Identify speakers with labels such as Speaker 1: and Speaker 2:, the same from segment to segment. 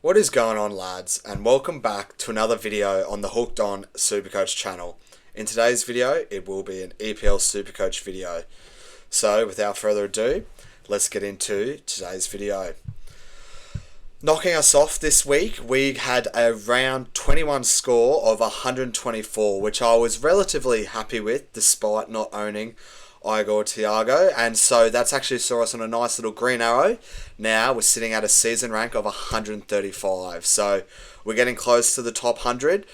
Speaker 1: What is going on, lads, and welcome back to another video on the Hooked On SuperCoach channel. In today's video, it will be an EPL SuperCoach video. So, without further ado, let's get into today's video. Knocking us off this week, we had a round 21 score of 124, which I was relatively happy with, despite not owning Igor Thiago, and so that's actually saw us on a nice little green arrow. Now we're sitting at a season rank of 135, so we're getting close to the top 100.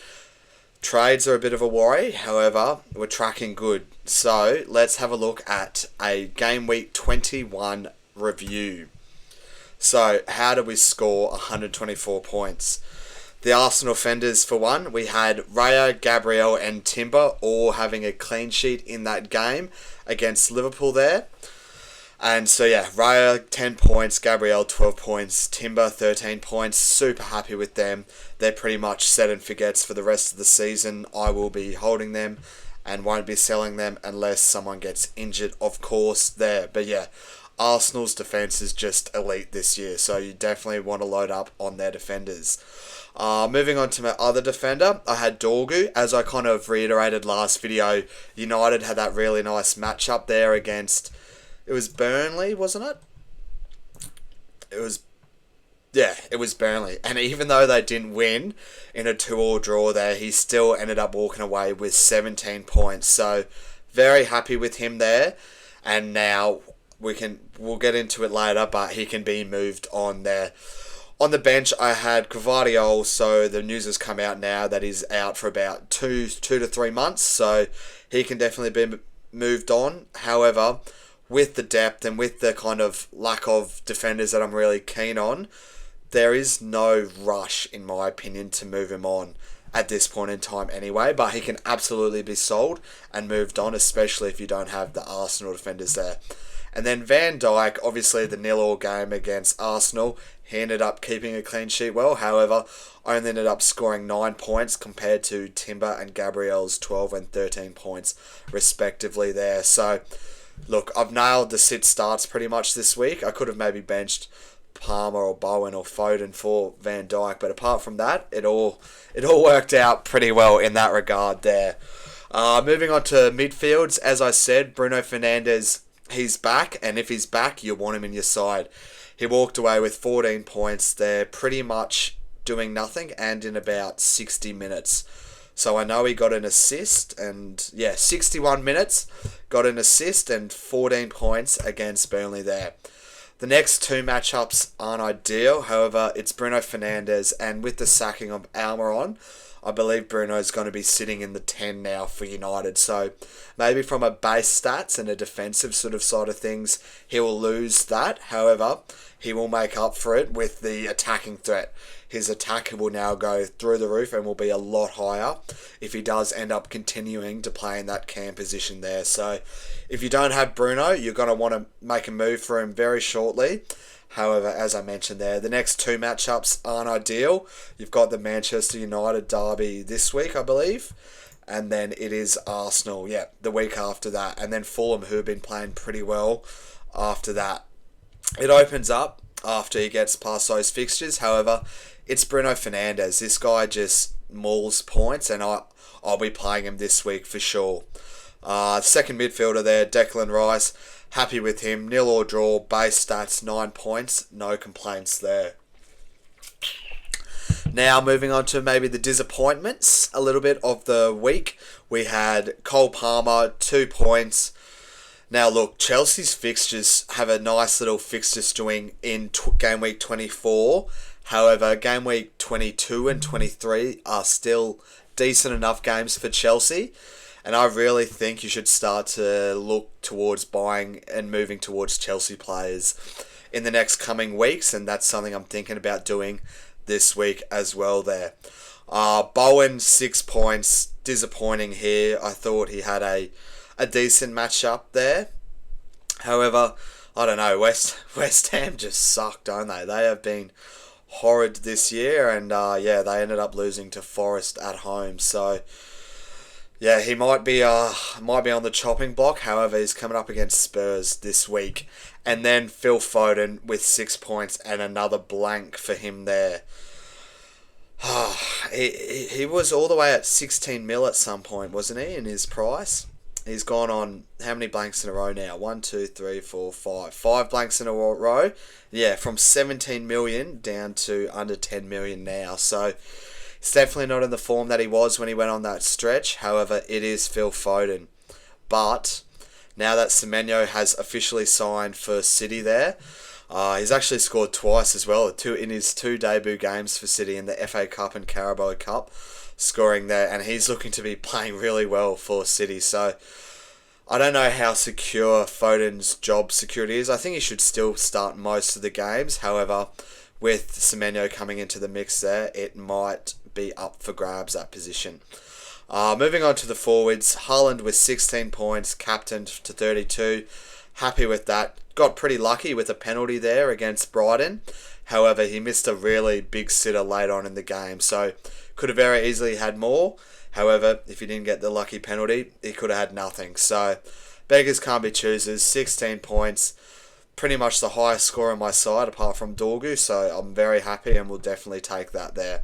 Speaker 1: Trades are a bit of a worry, however, we're tracking good. So let's have a look at a Gameweek 21 review. So how did we score 124 points? The Arsenal defenders, for one, we had Raya, Gabriel and Timber all having a clean sheet in that game against Liverpool there. And so yeah, Raya 10 points, Gabriel 12 points, Timber 13 points. Super happy with them. They're pretty much set and forgets for the rest of the season. I will be holding them and won't be selling them unless someone gets injured, of course, there. But yeah, Arsenal's defence is just elite this year, so you definitely want to load up on their defenders. Moving on to my other defender, I had Dorgu. As I kind of reiterated last video, United had that really nice matchup there against, it was Burnley, wasn't it? It was Burnley. And even though they didn't win in a 2-2 draw there, he still ended up walking away with 17 points. So very happy with him there. And now we'll get into it later, but he can be moved on there. On the bench, I had Gvardiol, so the news has come out now that he's out for about 2 to 3 months, so he can definitely be moved on. However, with the depth and with the kind of lack of defenders that I'm really keen on, there is no rush, in my opinion, to move him on at this point in time anyway, but he can absolutely be sold and moved on, especially if you don't have the Arsenal defenders there. And then Van Dijk, obviously the 0-0 game against Arsenal, he ended up keeping a clean sheet well. However, only ended up scoring 9 points compared to Timber and Gabriel's 12 and 13 points respectively there. So, look, I've nailed the sit starts pretty much this week. I could have maybe benched Palmer or Bowen or Foden for Van Dijk, but apart from that, it all worked out pretty well in that regard there. Moving on to midfields, as I said, Bruno Fernandes, he's back, and if he's back, you want him in your side. He walked away with 14 points. They're pretty much doing nothing and in about 60 minutes. So I know he got an assist, and yeah, 61 minutes, got an assist and 14 points against Burnley there. The next two matchups aren't ideal. However, it's Bruno Fernandes, and with the sacking of Almiron, I believe Bruno's going to be sitting in the 10 now for United. So maybe from a base stats and a defensive sort of side of things, he will lose that. However, he will make up for it with the attacking threat. His attack will now go through the roof and will be a lot higher if he does end up continuing to play in that cam position there. So if you don't have Bruno, you're going to want to make a move for him very shortly. However, as I mentioned there, the next two matchups aren't ideal. You've got the Manchester United derby this week, I believe. And then it is Arsenal, the week after that. And then Fulham, who have been playing pretty well after that. It opens up after he gets past those fixtures. However, it's Bruno Fernandes. This guy just mauls points, and I'll be playing him this week for sure. Second midfielder there, Declan Rice. Happy with him. 0-0 draw, base stats, 9 points. No complaints there. Now, moving on to maybe the disappointments a little bit of the week. We had Cole Palmer, 2 points. Now, look, Chelsea's fixtures have a nice little fixture string in Game Week 24. However, Game Week 22 and 23 are still decent enough games for Chelsea. And I really think you should start to look towards buying and moving towards Chelsea players in the next coming weeks. And that's something I'm thinking about doing this week as well there. Bowen, 6 points. Disappointing here. I thought he had a decent matchup there. However, I don't know. West Ham just suck, don't they? They have been horrid this year. And they ended up losing to Forest at home. So yeah, he might be on the chopping block. However, he's coming up against Spurs this week. And then Phil Foden with 6 points and another blank for him there. He was all the way at 16 mil at some point, wasn't he, in his price? He's gone on how many blanks in a row now? 1, 2, 3, 4, 5. 5 blanks in a row. Yeah, from 17 million down to under 10 million now. So he's definitely not in the form that he was when he went on that stretch. However, it is Phil Foden. But now that Semenyo has officially signed for City there, he's actually scored twice as well, in his 2 debut games for City in the FA Cup and Carabao Cup, scoring there, and he's looking to be playing really well for City. So I don't know how secure Foden's job security is. I think he should still start most of the games. However, with Semenyo coming into the mix there, it might be up for grabs, that position. Moving on to the forwards, Haaland with 16 points, captained to 32. Happy with that. Got pretty lucky with a penalty there against Brighton. However, he missed a really big sitter late on in the game, so could have very easily had more. However, if he didn't get the lucky penalty, he could have had nothing. So, beggars can't be choosers. 16 points. Pretty much the highest score on my side, apart from Dorgu, so I'm very happy and will definitely take that there.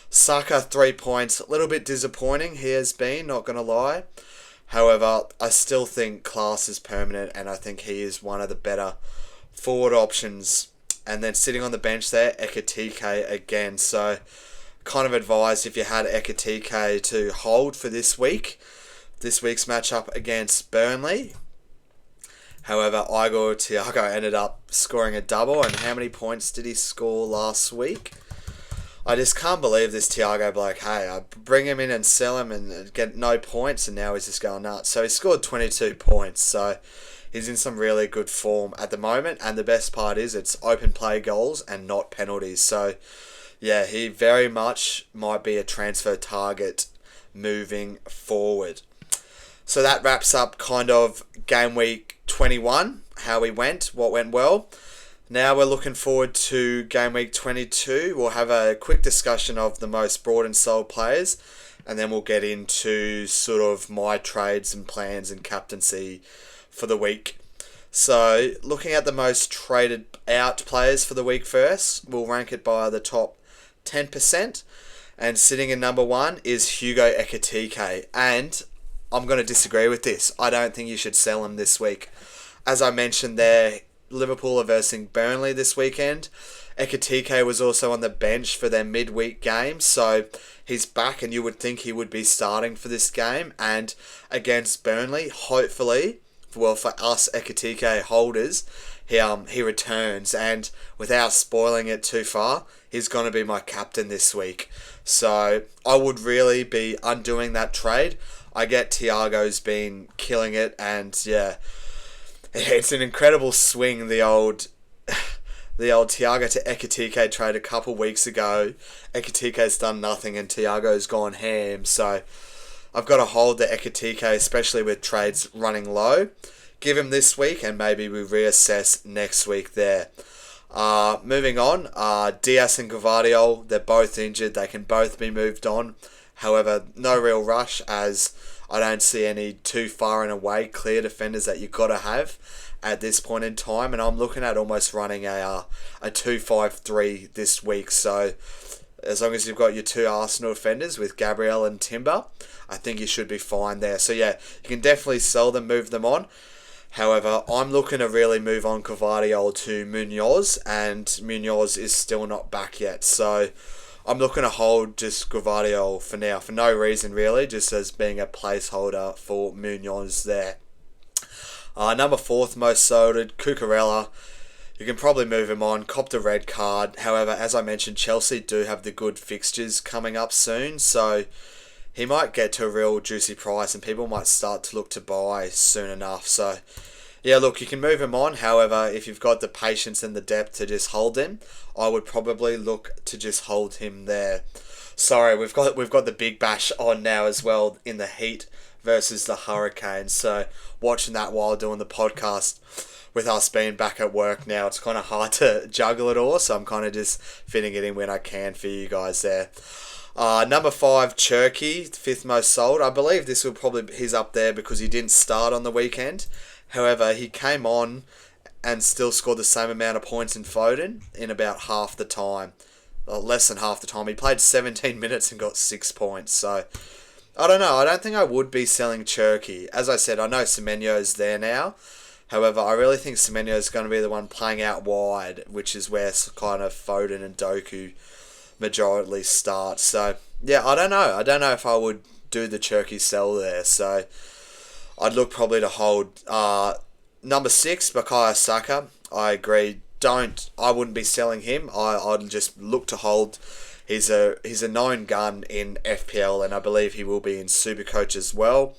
Speaker 1: Saka, 3 points. A little bit disappointing he has been, not going to lie. However, I still think class is permanent, and I think he is one of the better forward options. And then sitting on the bench there, Ekitike again. So, kind of advised if you had Ekitike to hold for this week's matchup against Burnley. However, Igor Thiago ended up scoring a double, and how many points did he score last week? I just can't believe this Thiago bloke. Hey, I bring him in and sell him and get no points, and now he's just going nuts. So he scored 22 points, so he's in some really good form at the moment, and the best part is it's open play goals and not penalties. So, yeah, he very much might be a transfer target moving forward. So that wraps up kind of game week 21, how we went, what went well. Now we're looking forward to game week 22. We'll have a quick discussion of the most bought and sold players, and then we'll get into sort of my trades and plans and captaincy for the week. So looking at the most traded out players for the week first, we'll rank it by the top 10%. And sitting in number 1 is Hugo Ekitike. And I'm going to disagree with this. I don't think you should sell him this week. As I mentioned there, Liverpool are versing Burnley this weekend. Ekitike was also on the bench for their midweek game, so he's back, and you would think he would be starting for this game. And against Burnley, hopefully, well, for us Ekitike holders, he returns, and without spoiling it too far, he's going to be my captain this week. So I would really be undoing that trade. I get Thiago's been killing it, and yeah, it's an incredible swing, the old Thiago to Ekitike trade a couple weeks ago. Ekitike's done nothing and Thiago's gone ham, so I've got to hold the Ekitike, especially with trades running low. Give him this week and maybe we reassess next week there. Moving on, Diaz and Gvardiol, they're both injured. They can both be moved on. However, no real rush, as I don't see any too far and away clear defenders that you've got to have at this point in time. And I'm looking at almost running a 2-5-3 this week. So as long as you've got your 2 Arsenal defenders with Gabriel and Timber, I think you should be fine there. So yeah, you can definitely sell them, move them on. However, I'm looking to really move on Gvardiol to Munoz, and Munoz is still not back yet. So I'm looking to hold just Gvardiol for now, for no reason really, just as being a placeholder for Munoz there. Number 4th most sold, Cucurella. You can probably move him on, copped a red card. However, as I mentioned, Chelsea do have the good fixtures coming up soon, so he might get to a real juicy price and people might start to look to buy soon enough. So yeah, look, you can move him on. However, if you've got the patience and the depth to just hold him, I would probably look to just hold him there. Sorry, we've got the Big Bash on now as well in the Heat versus the Hurricanes. So watching that while doing the podcast, with us being back at work now, it's kind of hard to juggle it all. So I'm kind of just fitting it in when I can for you guys there. Number 5, Cherky, 5th most sold. I believe this will probably, he's up there because he didn't start on the weekend. However, he came on and still scored the same amount of points in Foden in about half the time. less than half the time. He played 17 minutes and got 6 points. So, I don't know. I don't think I would be selling Cherky. As I said, I know Semenyo's there now. However, I really think Semenyo is going to be the one playing out wide, which is where kind of Foden and Doku majority start. So, yeah, I don't know. I don't know if I would do the Cherky sell there. So, I'd look probably to hold number 6, Bukayo Saka. I agree. I wouldn't be selling him. I'd just look to hold. He's a known gun in FPL, and I believe he will be in SuperCoach as well.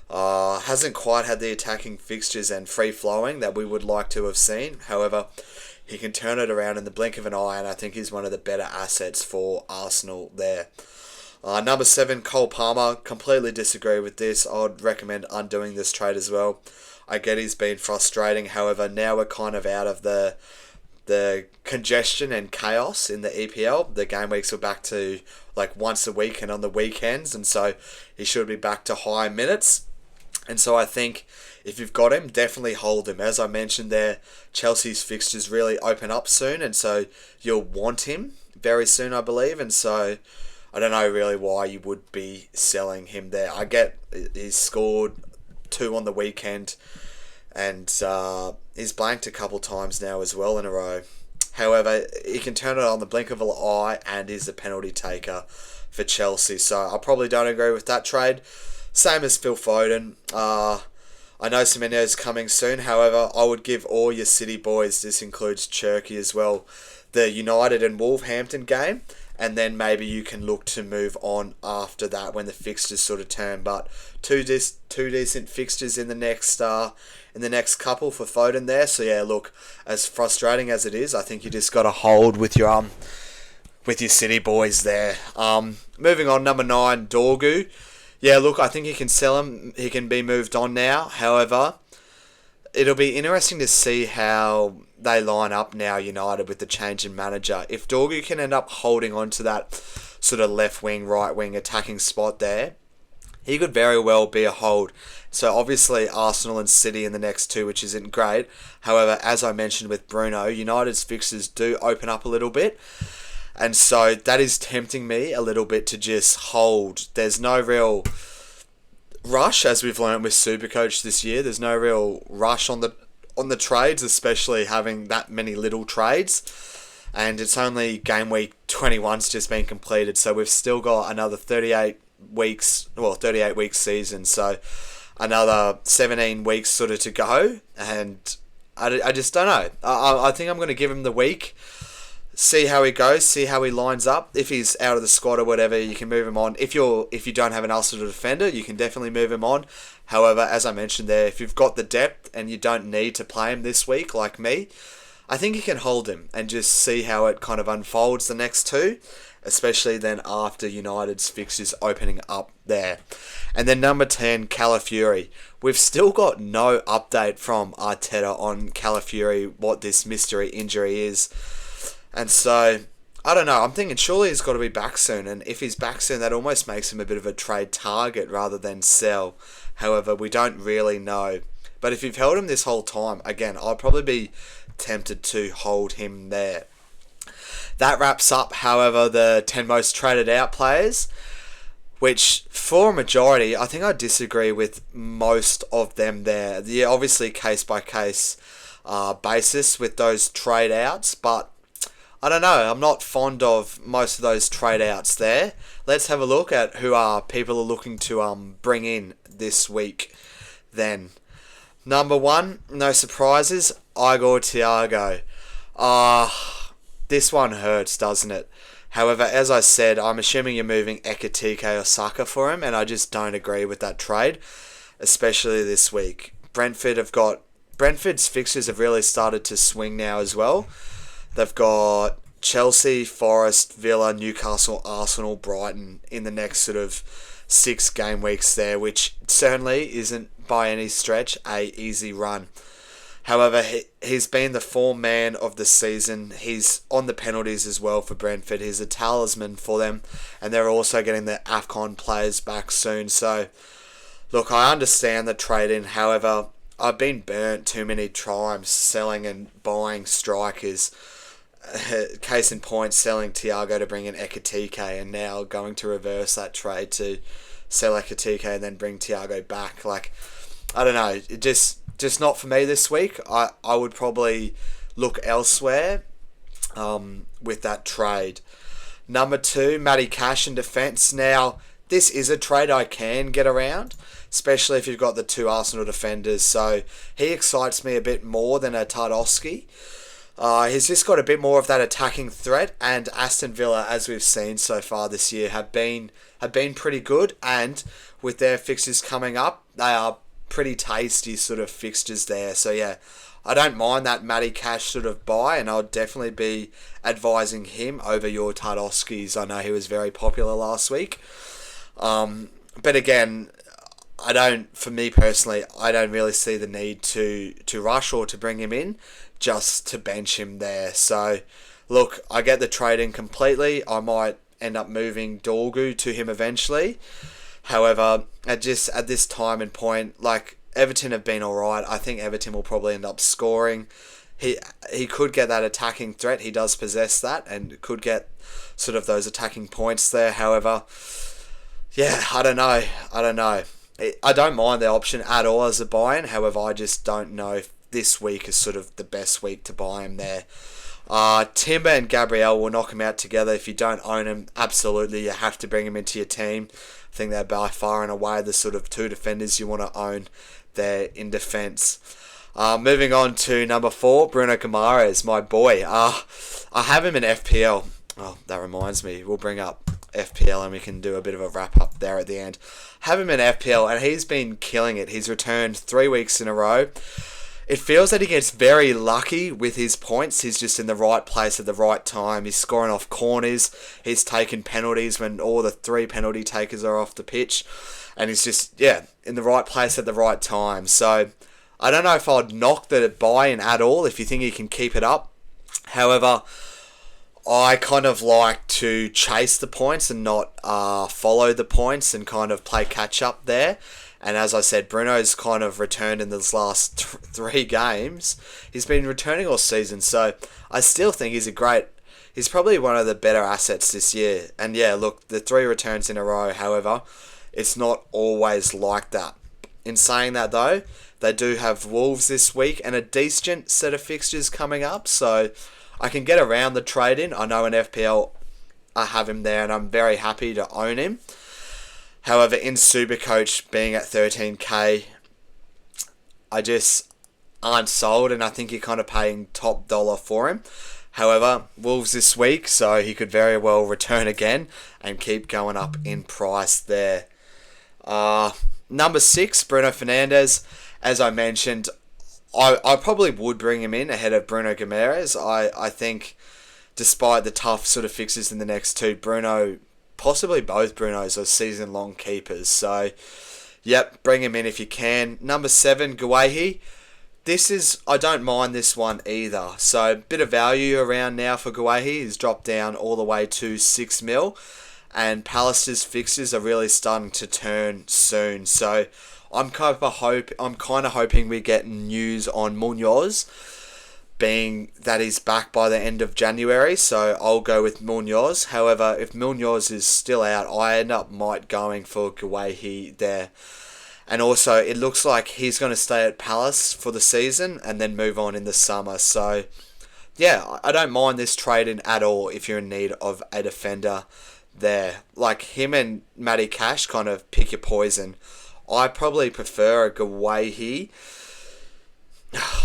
Speaker 1: Hasn't quite had the attacking fixtures and free flowing that we would like to have seen. However, he can turn it around in the blink of an eye, and I think he's one of the better assets for Arsenal there. Number 7, Cole Palmer. Completely disagree with this. I'd recommend undoing this trade as well. I get he's been frustrating. However, now we're kind of out of the congestion and chaos in the EPL. The game weeks are back to like once a week and on the weekends, and so he should be back to high minutes. And so I think if you've got him, definitely hold him. As I mentioned there, Chelsea's fixtures really open up soon, and so you'll want him very soon, I believe. And so I don't know really why you would be selling him there. I get he's scored 2 on the weekend, and he's blanked a couple times now as well in a row. However, he can turn it on the blink of an eye, and is a penalty taker for Chelsea. So I probably don't agree with that trade. Same as Phil Foden. I know Semenyo's coming soon. However, I would give all your City boys, this includes Cherky as well, the United and Wolverhampton game, and then maybe you can look to move on after that when the fixtures sort of turn. But two decent fixtures in the next couple for Foden there. So yeah, look, as frustrating as it is, I think you just got to hold with your City boys there. Moving on, number 9, Dorgu. Yeah, look, I think you can sell him. He can be moved on now. However, it'll be interesting to see how they line up now, United, with the change in manager. If Dorgu can end up holding on to that sort of left wing, right wing attacking spot there, he could very well be a hold. So obviously Arsenal and City in the next 2, which isn't great. However, as I mentioned with Bruno, United's fixtures do open up a little bit. And so that is tempting me a little bit to just hold. There's no real rush, as we've learned with SuperCoach this year. There's no real rush on the trades, especially having that many little trades. And it's only game week 21's just been completed, so we've still got another 38 week season, so another 17 weeks sort of to go. And I just don't know. I think I'm going to give him the week. See how he goes, see how he lines up. If he's out of the squad or whatever, you can move him on. If you don't have an Arsenal defender, you can definitely move him on. However, as I mentioned there, if you've got the depth and you don't need to play him this week, like me, I think you can hold him and just see how it kind of unfolds the next 2, especially then after United's fixtures opening up there. And then number 10, Calafiori. We've still got no update from Arteta on Calafiori, what this mystery injury is. And so, I don't know, I'm thinking surely he's got to be back soon, and if he's back soon, that almost makes him a bit of a trade target rather than sell. However, we don't really know. But if you've held him this whole time, again, I'd probably be tempted to hold him there. That wraps up, however, the 10 most traded out players, which for a majority, I think I disagree with most of them there. Yeah, obviously case by case basis with those trade outs, but I don't know, I'm not fond of most of those trade outs there. Let's have a look at who people are looking to bring in this week then. Number 1, no surprises, Igor Thiago. This one hurts, doesn't it? However, as I said, I'm assuming you're moving Ekitike or Saka for him, and I just don't agree with that trade, especially this week. Brentford's fixtures have really started to swing now as well. They've got Chelsea, Forest, Villa, Newcastle, Arsenal, Brighton in the next sort of 6 game weeks there, which certainly isn't by any stretch a easy run. However, he's been the form man of the season. He's on the penalties as well for Brentford. He's a talisman for them, and they're also getting the AFCON players back soon. So, look, I understand the trade-in. However, I've been burnt too many times selling and buying strikers. case in point, selling Thiago to bring in Ekitike, and now going to reverse that trade to sell Ekitike and then bring Thiago back. Like, I don't know, it just not for me this week. I would probably look elsewhere with that trade. Number 2, Matty Cash in defence. Now, this is a trade I can get around, especially if you've got the 2 Arsenal defenders. So he excites me a bit more than a Tarkowski. He's just got a bit more of that attacking threat, and Aston Villa, as we've seen so far this year, have been pretty good, and with their fixtures coming up, they are pretty tasty sort of fixtures there. So yeah, I don't mind that Matty Cash sort of buy, and I'll definitely be advising him over your Tarkowskis. I know he was very popular last week. But again, for me personally, I don't really see the need to rush or to bring him in just to bench him there. So look, I get the trade-in completely. I might end up moving Dorgu to him eventually. However, at this time and point, like, Everton have been alright. I think Everton will probably end up scoring. He could get that attacking threat. He does possess that and could get sort of those attacking points there. However, yeah, I don't know. I don't mind the option at all as a buy-in. However, I just don't know if this week is sort of the best week to buy him there. Timber and Gabriel will knock him out together. If you don't own him, absolutely, you have to bring him into your team. I think they're by far and away the sort of 2 defenders you want to own there in defence. Moving on to number 4, Bruno Guimaraes, my boy. I have him in FPL. Oh, that reminds me. We'll bring up FPL and we can do a bit of a wrap-up there at the end. Have him in FPL, and he's been killing it. He's returned 3 weeks in a row. It feels that he gets very lucky with his points. He's just in the right place at the right time. He's scoring off corners. He's taking penalties when all the 3 penalty takers are off the pitch. And he's just, in the right place at the right time. So, I don't know if I'd knock the buy-in at all if you think he can keep it up. However, I kind of like to chase the points and not follow the points and kind of play catch-up there. And as I said, Bruno's kind of returned in these last 3 games. He's been returning all season, so I still think he's probably one of the better assets this year. And yeah, look, the 3 returns in a row, however, it's not always like that. In saying that though, they do have Wolves this week and a decent set of fixtures coming up, so I can get around the trade-in. I know in FPL I have him there and I'm very happy to own him. However, in SuperCoach, being at 13k, I just aren't sold, and I think you're kind of paying top dollar for him. However, Wolves this week, so he could very well return again and keep going up in price there. Number 6, Bruno Fernandes. As I mentioned, I probably would bring him in ahead of Bruno Guimaraes. I think, despite the tough sort of fixes in the next 2, possibly both Brunos are season-long keepers. So, yep, bring him in if you can. Number 7, Guehi. I don't mind this one either. So, bit of value around now for Guehi. He's dropped down all the way to 6 mil. And Palace's fixtures are really starting to turn soon. So, I'm kind of hoping we get news on Munoz, being that he's back by the end of January, so I'll go with Munoz. However, if Munoz is still out, I might going for Guehi there. And also, it looks like he's going to stay at Palace for the season and then move on in the summer. So, yeah, I don't mind this trade-in at all if you're in need of a defender there. Like, him and Matty Cash, kind of pick your poison. I probably prefer a Guehi.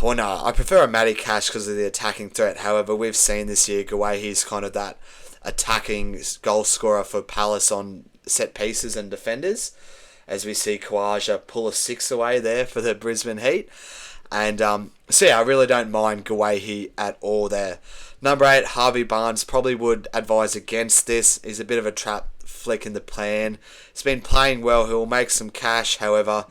Speaker 1: Well, no, I prefer a Matty Cash because of the attacking threat. However, we've seen this year Guehi's kind of that attacking goal scorer for Palace on set pieces and defenders. As we see Kawaja pull a 6 away there for the Brisbane Heat. And so yeah, I really don't mind Guehi at all there. Number 8, Harvey Barnes. Probably would advise against this. He's a bit of a trap flick in the plan. He's been playing well. He'll make some cash. However,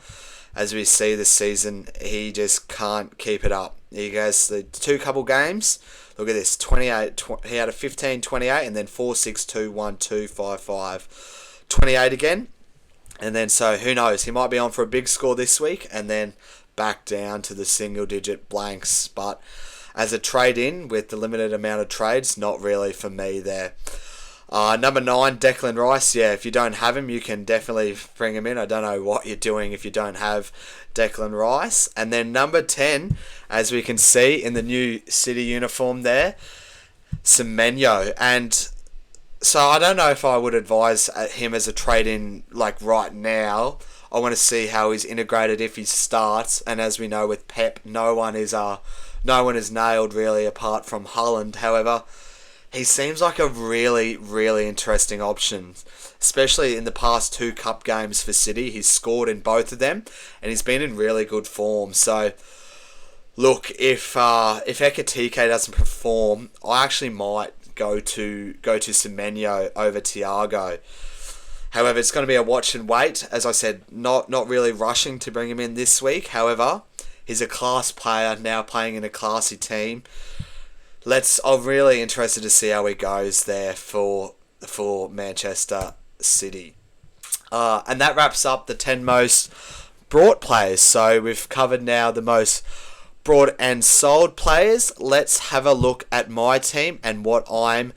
Speaker 1: as we see this season, he just can't keep it up. He goes the 2 couple games. Look at this, 28. He had a 15, 28, and then 4, 6, 2, 1, 2, 5, 5, 28 again. And then, so who knows? He might be on for a big score this week, and then back down to the single-digit blanks. But as a trade-in with the limited amount of trades, not really for me there. Number 9, Declan Rice. Yeah, if you don't have him, you can definitely bring him in. I don't know what you're doing if you don't have Declan Rice. And then number 10, as we can see in the new City uniform there, Semenyo. And so I don't know if I would advise him as a trade-in like right now. I want to see how he's integrated if he starts. And as we know with Pep, no one is nailed really apart from Haaland. However, he seems like a really, really interesting option, especially in the past 2 cup games for City. He's scored in both of them, and he's been in really good form. So, look, if Ekitike doesn't perform, I actually might go to Semenyo over Thiago. However, it's going to be a watch and wait. As I said, not really rushing to bring him in this week. However, he's a class player now playing in a classy team. I'm really interested to see how he goes there for Manchester City. And that wraps up the 10 most brought players. So we've covered now the most brought and sold players. Let's have a look at my team and what I'm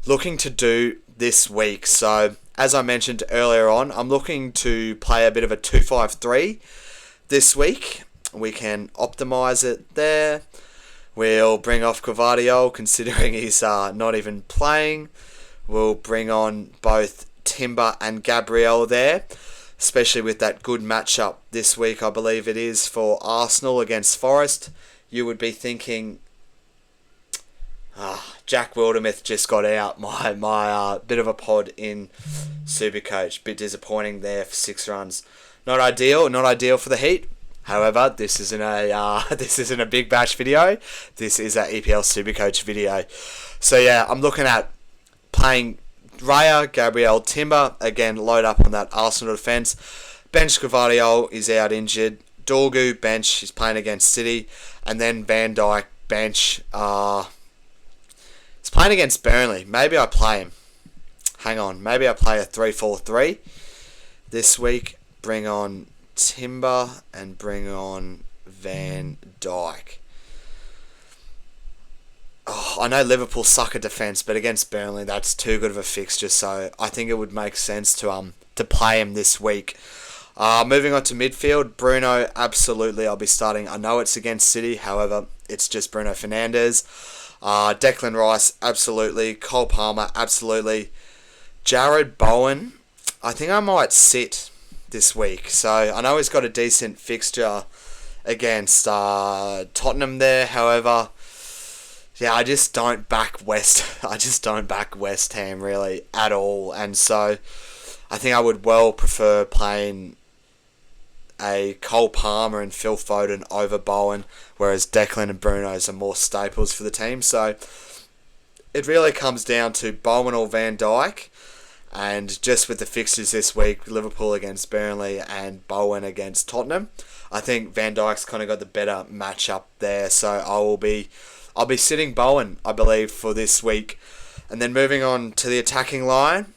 Speaker 1: looking to do this week. So as I mentioned earlier on, I'm looking to play a bit of a 2-5-3 this week. We can optimize it there. We'll bring off Gvardiol, considering he's not even playing. We'll bring on both Timber and Gabriel there, especially with that good matchup this week, I believe it is, for Arsenal against Forest. You would be thinking, Jack Wildermuth just got out. My bit of a pod in Supercoach. Bit disappointing there for 6 runs. Not ideal for the Heat. However, this isn't a Big Bash video. This is an EPL SuperCoach video. So yeah, I'm looking at playing Raya, Gabriel, Timber. Again, load up on that Arsenal defence. Bench Gvardiol is out injured. Dorgu, bench. He's playing against City. And then Van Dijk, bench. He's playing against Burnley. Maybe I play him. Hang on. Maybe I play a 3-4-3 this week. Bring on Timber and bring on Van Dijk. I know Liverpool suck at defence, but against Burnley, that's too good of a fixture. So I think it would make sense to play him this week. Moving on to midfield, Bruno, absolutely, I'll be starting. I know it's against City, however, it's just Bruno Fernandes. Declan Rice, absolutely. Cole Palmer, absolutely. Jared Bowen, I think I might sit this week. So I know he's got a decent fixture against Tottenham there. However, yeah, I just don't back West Ham really at all, and so I think I would well prefer playing a Cole Palmer and Phil Foden over Bowen, whereas Declan and Bruno's are more staples for the team. So it really comes down to Bowen or Van Dijk. And just with the fixtures this week, Liverpool against Burnley and Bowen against Tottenham, I think Van Dijk's kind of got the better matchup there. So I'll be sitting Bowen, I believe, for this week. And then moving on to the attacking line,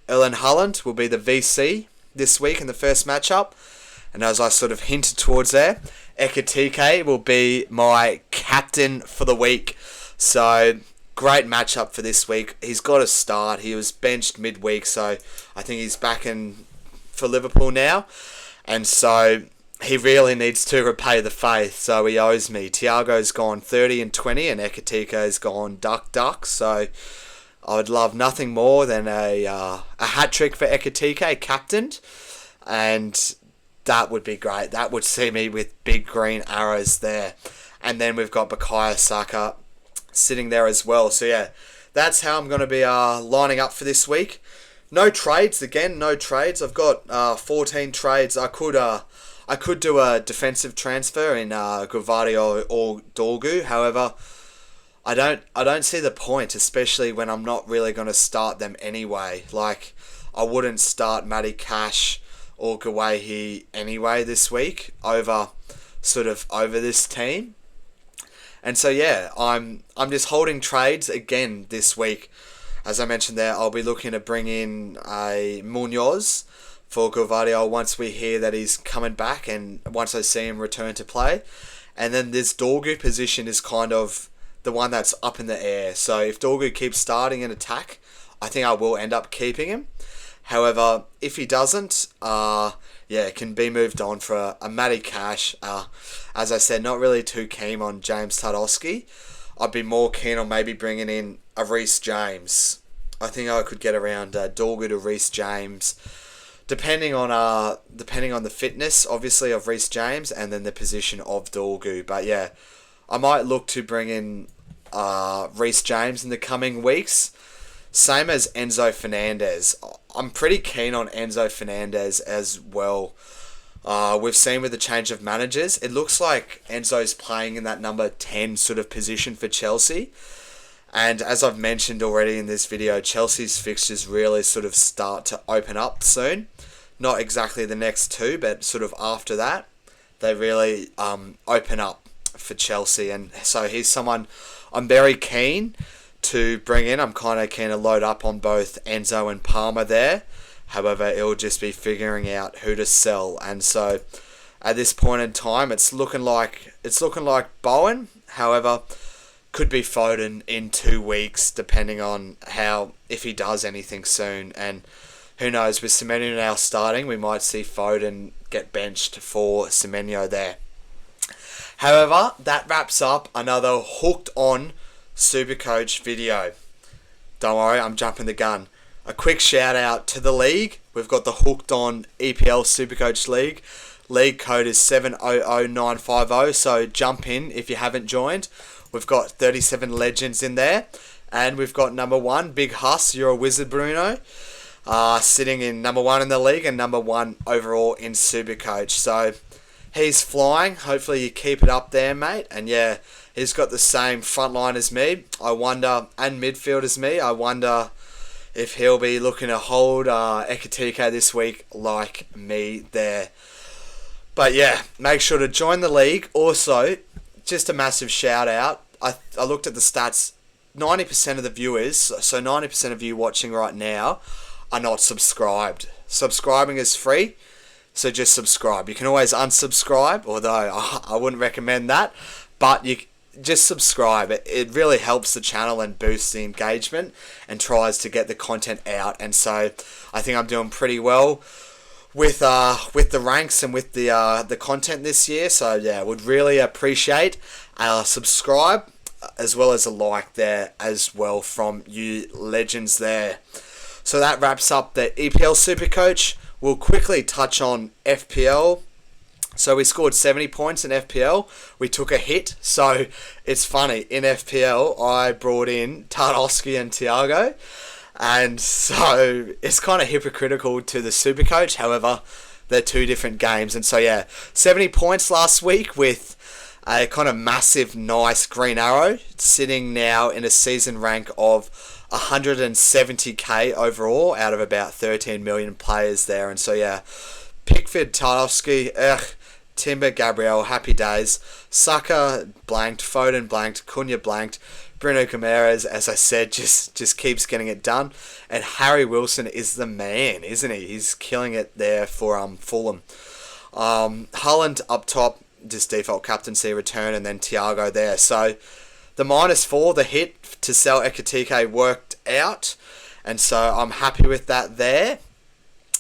Speaker 1: Erling Haaland will be the VC this week in the first matchup. And as I sort of hinted towards there, Ekitike will be my captain for the week. So great matchup for this week. He's got a start. He was benched midweek, so I think he's back in for Liverpool now. And so he really needs to repay the faith, so he owes me. Thiago's gone 30 and 20, and Ekitike's gone duck. So I would love nothing more than a hat-trick for Ekitike, captained. And that would be great. That would see me with big green arrows there. And then we've got Bukayo Saka sitting there as well. So yeah, that's how I'm going to be lining up for this week. No trades again. No trades. I've got 14 trades. I could do a defensive transfer in Gvardiol or Dorgu. However, I don't see the point, especially when I'm not really going to start them anyway. Like, I wouldn't start Matty Cash or Gawehi anyway this week over this team. And so yeah, I'm just holding trades again this week. As I mentioned there, I'll be looking to bring in a Munoz for Gvardiol once we hear that he's coming back and once I see him return to play. And then this Dorgu position is kind of the one that's up in the air. So if Dorgu keeps starting an attack, I think I will end up keeping him. However, if he doesn't, it can be moved on for a Matty Cash. As I said, not really too keen on James Tarkowski. I'd be more keen on maybe bringing in a Reece James. I think I could get around Dorgu to Reece James, depending on the fitness, obviously, of Reece James and then the position of Dorgu. But yeah, I might look to bring in Reece James in the coming weeks. Same as Enzo Fernandez. I'm pretty keen on Enzo Fernandez as well. We've seen with the change of managers, it looks like Enzo's playing in that number 10 sort of position for Chelsea. And as I've mentioned already in this video, Chelsea's fixtures really sort of start to open up soon. Not exactly the next two, but sort of after that, they really open up for Chelsea. And so he's someone I'm very keen to bring in. I'm kind of keen to load up on both Enzo and Palmer there. However, it'll just be figuring out who to sell. And so at this point in time, it's looking like Bowen. However, could be Foden in 2 weeks, depending on if he does anything soon. And who knows, with Semenyo now starting, we might see Foden get benched for Semenyo there. However, that wraps up another Hooked On SuperCoach video. Don't worry, I'm jumping the gun. A quick shout out to the league. We've got the Hooked On EPL SuperCoach League. League code is 700950, so jump in if you haven't joined. We've got 37 legends in there. And we've got number 1, Big Huss, you're a wizard, Bruno. Sitting in number 1 in the league and number 1 overall in SuperCoach. So he's flying. Hopefully you keep it up there, mate. And yeah, he's got the same front line as me. And midfield as me. I wonder if he'll be looking to hold Ekitike this week like me there. But yeah, make sure to join the league. Also, just a massive shout out. I looked at the stats. 90% of the viewers, so 90% of you watching right now, are not subscribed. Subscribing is free, so just subscribe. You can always unsubscribe, although I wouldn't recommend that. But you just subscribe. It really helps the channel and boosts the engagement and tries to get the content out. And so I think I'm doing pretty well with the ranks and with the content this year. So yeah, would really appreciate subscribe as well as a like there as well from you legends there. So that wraps up the EPL SuperCoach. We'll quickly touch on FPL. So we scored 70 points in FPL. We took a hit. So it's funny, in FPL I brought in Tarkowski and Thiago. And so it's kind of hypocritical to the SuperCoach. However, they're 2 different games. And so yeah, 70 points last week with a kind of massive, nice green arrow. Sitting now in a season rank of 170k overall out of about 13 million players there. And so yeah, Pickford, Tarkowski, Timber, Gabriel, happy days. Saka blanked, Foden blanked, Cunha blanked. Bruno Guimaraes, as I said, just keeps getting it done. And Harry Wilson is the man, isn't he? He's killing it there for Fulham. Haaland up top, just default captaincy return, and then Thiago there. So the -4, the hit to sell Ekitike worked out. And so I'm happy with that there.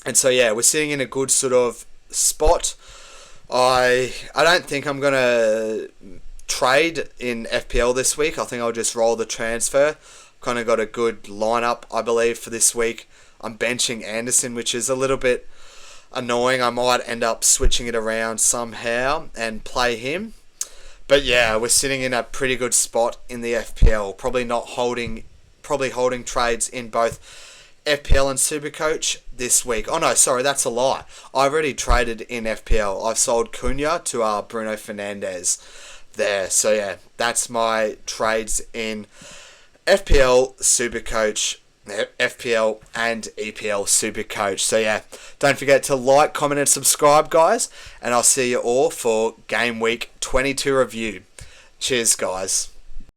Speaker 1: And so yeah, we're sitting in a good sort of spot. I don't think I'm going to trade in FPL this week. I think I'll just roll the transfer. Kind of got a good lineup, I believe, for this week. I'm benching Anderson, which is a little bit annoying. I might end up switching it around somehow and play him. But yeah, we're sitting in a pretty good spot in the FPL. Probably holding trades in both FPL and SuperCoach this week. Oh no, sorry, that's a lie. I've already traded in FPL. I've sold Cunha to Bruno Fernandez there. So yeah, that's my trades in FPL, SuperCoach, FPL and EPL SuperCoach. So yeah, don't forget to like, comment and subscribe, guys. And I'll see you all for Game Week 22 review. Cheers, guys.